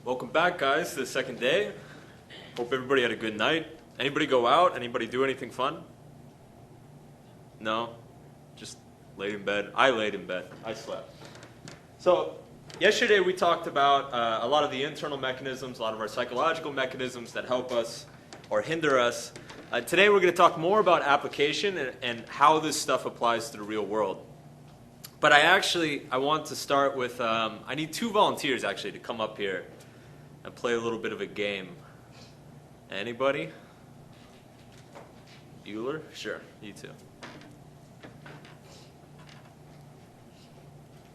Welcome back, guys, to the second day. Hope everybody had a good night. Anybody go out? Anybody do anything fun? No? Just laid in bed. I laid in bed. I slept. So, yesterday we talked about a lot of the internal mechanisms, a lot of our psychological mechanisms that help us or hinder us. Today we're going to talk more about application and how this stuff applies to the real world. But I want to start with, I need 2 volunteers actually to come up here and play a little bit of a game. Anybody? Bueller? Sure, you too.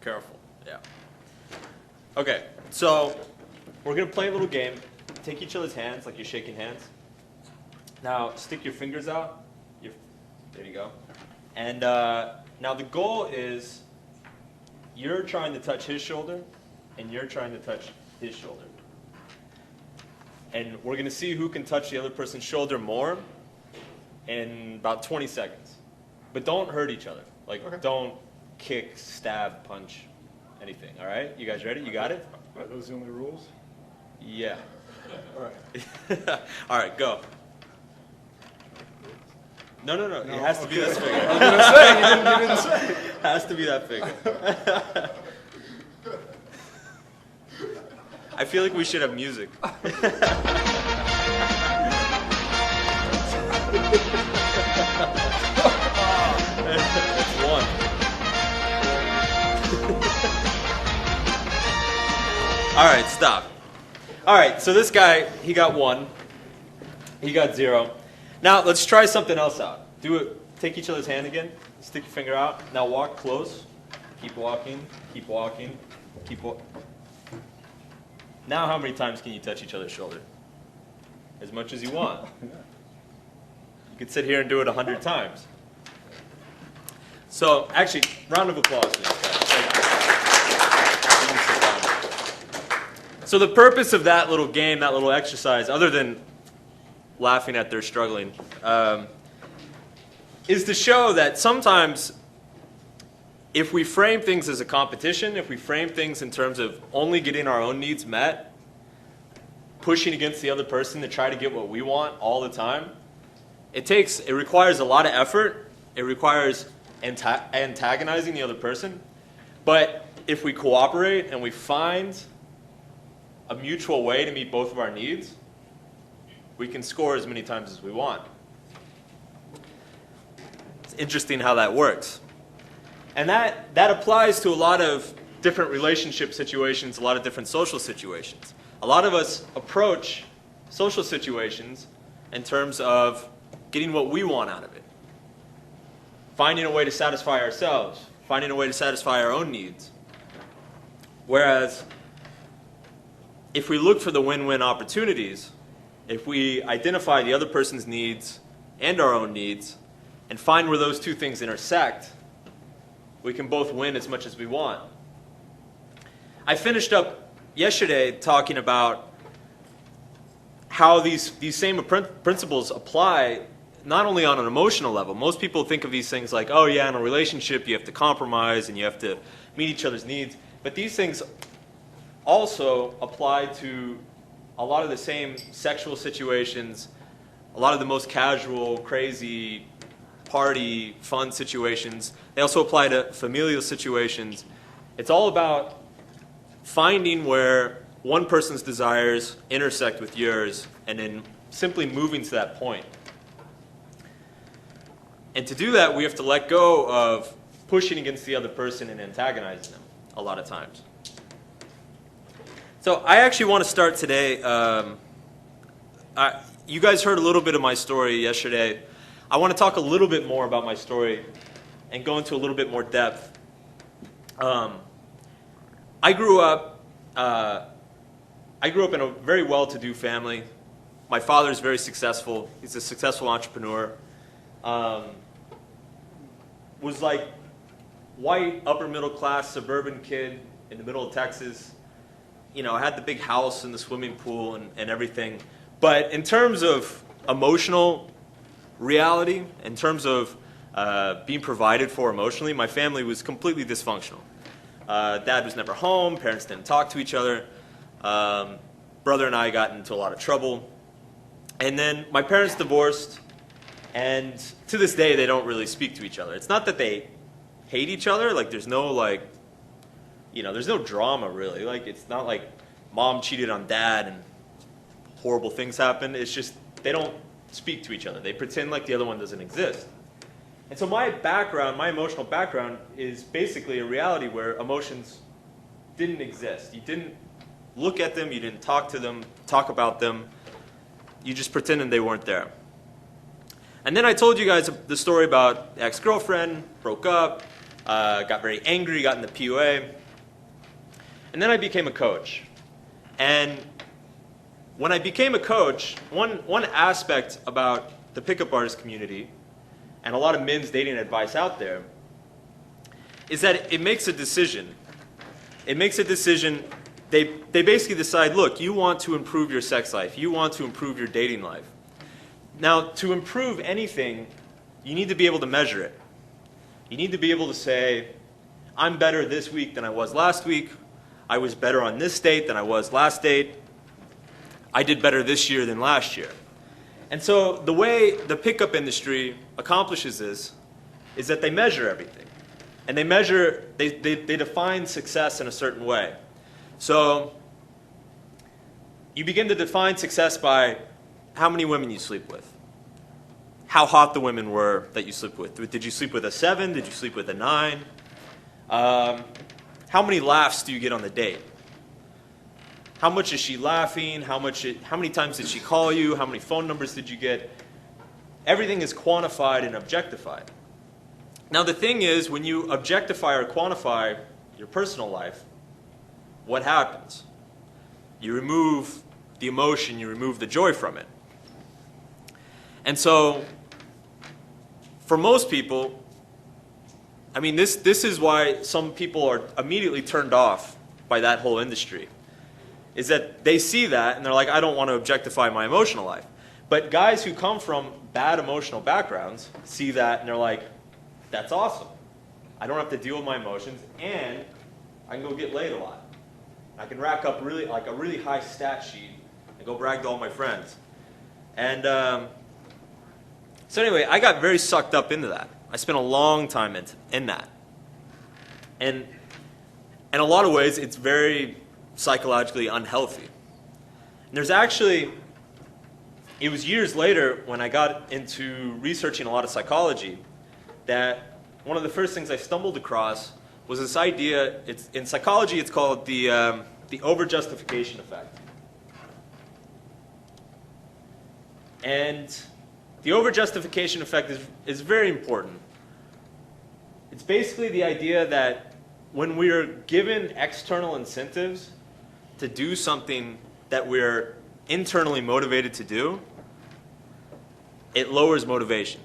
Careful, yeah. Okay, so we're going to play a little game. Take each other's hands like you're shaking hands. Now, stick your fingers out. There you go. And now the goal is you're trying to touch his shoulder, and you're trying to touch his shoulder. And we're going to see who can touch the other person's shoulder more in about 20 seconds. But don't hurt each other. Like, okay. Don't kick, stab, punch, anything. All right? You guys ready? You got it? Are those the only rules? Yeah. All right. All right, go. No. It has to be this figure. I was going to say, you didn't say. It has to be that figure. I feel like we should have music. That's one. All right, stop. All right, so this guy, he got 1. He got 0. Now, let's try something else out. Do it. Take each other's hand again. Stick your finger out. Now walk close. Keep walking. Keep walking. Keep walking. Now how many times can you touch each other's shoulder? As much as you want. You could sit here and do it 100 times. So, actually, round of applause for this guy. So the purpose of that little game, that little exercise, other than laughing at their struggling, is to show that sometimes if we frame things as a competition, if we frame things in terms of only getting our own needs met, pushing against the other person to try to get what we want all the time, it requires a lot of effort. It requires antagonizing the other person. But if we cooperate and we find a mutual way to meet both of our needs, we can score as many times as we want. It's interesting how that works. And that applies to a lot of different relationship situations, a lot of different social situations. A lot of us approach social situations in terms of getting what we want out of it. Finding a way to satisfy ourselves, finding a way to satisfy our own needs. Whereas, if we look for the win-win opportunities, if we identify the other person's needs and our own needs, and find where those two things intersect, we can both win as much as we want. I finished up yesterday talking about how these same principles apply not only on an emotional level. Most people think of these things like, oh yeah, in a relationship you have to compromise and you have to meet each other's needs. But these things also apply to a lot of the same sexual situations, a lot of the most casual, crazy, party, fun situations. They also apply to familial situations. It's all about finding where one person's desires intersect with yours and then simply moving to that point. And to do that, we have to let go of pushing against the other person and antagonizing them a lot of times. So I actually want to start today. You guys heard a little bit of my story yesterday. I want to talk a little bit more about my story and go into a little bit more depth. I grew up in a very well-to-do family. My father is very successful. He's a successful entrepreneur. Was like white, upper middle class, suburban kid in the middle of Texas. I had the big house and the swimming pool and everything. But in terms of emotional reality, in terms of being provided for emotionally, my family was completely dysfunctional. Dad was never home, parents didn't talk to each other, brother and I got into a lot of trouble. And then my parents divorced, and to this day they don't really speak to each other. It's not that they hate each other, like there's no there's no drama really. Like it's not like mom cheated on dad and horrible things happen. It's just they don't speak to each other. They pretend like the other one doesn't exist. And so my background, my emotional background, is basically a reality where emotions didn't exist. You didn't look at them, you didn't talk to them, talk about them. You just pretended they weren't there. And then I told you guys the story about ex-girlfriend, broke up, got very angry, got into PUA. And then I became a coach. And when I became a coach, one aspect about the pickup artist community and a lot of men's dating advice out there is that it makes a decision. It makes a decision. They basically decide, look, you want to improve your sex life. You want to improve your dating life. Now, to improve anything, you need to be able to measure it. You need to be able to say, I'm better this week than I was last week. I was better on this date than I was last date. I did better this year than last year. And so the way the pickup industry accomplishes this is that they measure everything. And they define success in a certain way. So you begin to define success by how many women you sleep with, how hot the women were that you sleep with. Did you sleep with a 7? Did you sleep with a 9? How many laughs do you get on the date? How much is she laughing? How many times did she call you? How many phone numbers did you get? Everything is quantified and objectified. Now the thing is, when you objectify or quantify your personal life, what happens? You remove the emotion, you remove the joy from it. And so, for most people, I mean, this is why some people are immediately turned off by that whole industry, is that they see that and they're like, I don't want to objectify my emotional life. But guys who come from bad emotional backgrounds see that and they're like, that's awesome. I don't have to deal with my emotions and I can go get laid a lot. I can rack up a really high stat sheet and go brag to all my friends. And so anyway, I got very sucked up into that. I spent a long time in that. And in a lot of ways, it's very psychologically unhealthy. And there's actually, it was years later when I got into researching a lot of psychology that one of the first things I stumbled across was this idea. In psychology, it's called the overjustification effect. And the overjustification effect is very important. It's basically the idea that when we're given external incentives to do something that we're internally motivated to do, it lowers motivation.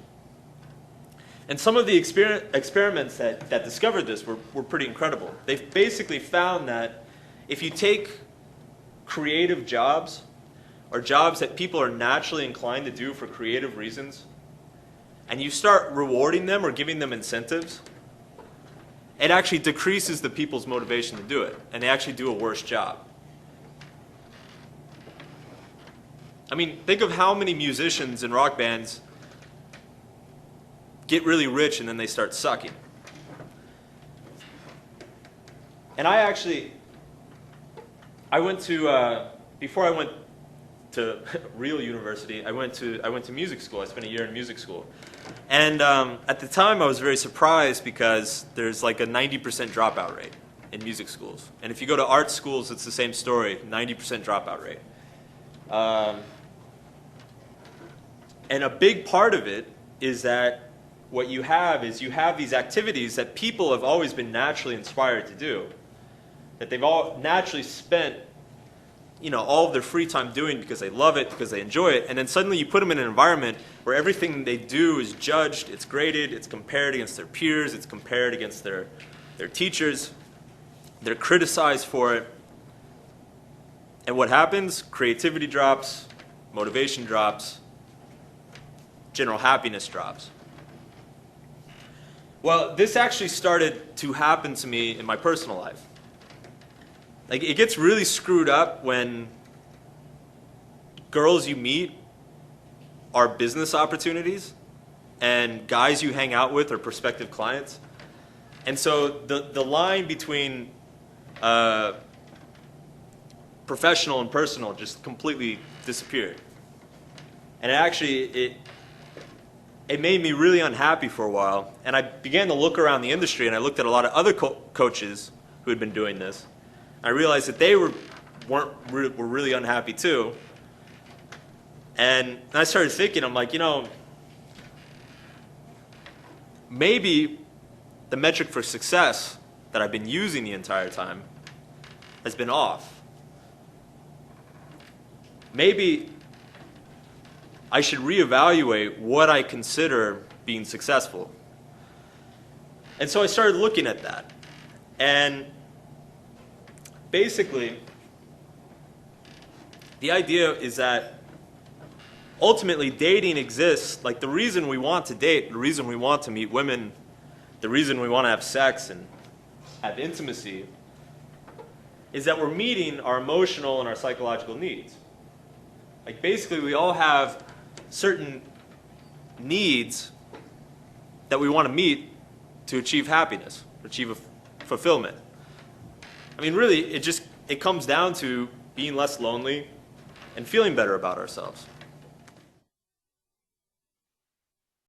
And some of the experiments that discovered this were pretty incredible. They've basically found that if you take creative jobs, or jobs that people are naturally inclined to do for creative reasons, and you start rewarding them or giving them incentives, it actually decreases the people's motivation to do it, and they actually do a worse job. I mean, think of how many musicians in rock bands get really rich and then they start sucking. And I went to, before I went to real university, I went to music school. I spent a year in music school. And at the time I was very surprised because there's like a 90% dropout rate in music schools. And if you go to art schools, it's the same story, 90% dropout rate. And a big part of it is that what you have is you have these activities that people have always been naturally inspired to do, that they've all naturally spent all of their free time doing because they love it, because they enjoy it, and then suddenly you put them in an environment where everything they do is judged, it's graded, it's compared against their peers, it's compared against their teachers, they're criticized for it. And what happens? Creativity drops, motivation drops, general happiness drops. Well, this actually started to happen to me in my personal life. Like, it gets really screwed up when girls you meet are business opportunities and guys you hang out with are prospective clients. And so the line between professional and personal just completely disappeared. And it made me really unhappy for a while. And I began to look around the industry, and I looked at a lot of other coaches who had been doing this. I realized that they were really unhappy too. And I started thinking, I'm like, maybe the metric for success that I've been using the entire time has been off. Maybe I should reevaluate what I consider being successful. And so I started looking at that. And basically, the idea is that ultimately dating exists, like the reason we want to date, the reason we want to meet women, the reason we want to have sex and have intimacy, is that we're meeting our emotional and our psychological needs. Like basically we all have certain needs that we want to meet to achieve happiness, achieve a fulfillment. I mean, really, it comes down to being less lonely and feeling better about ourselves.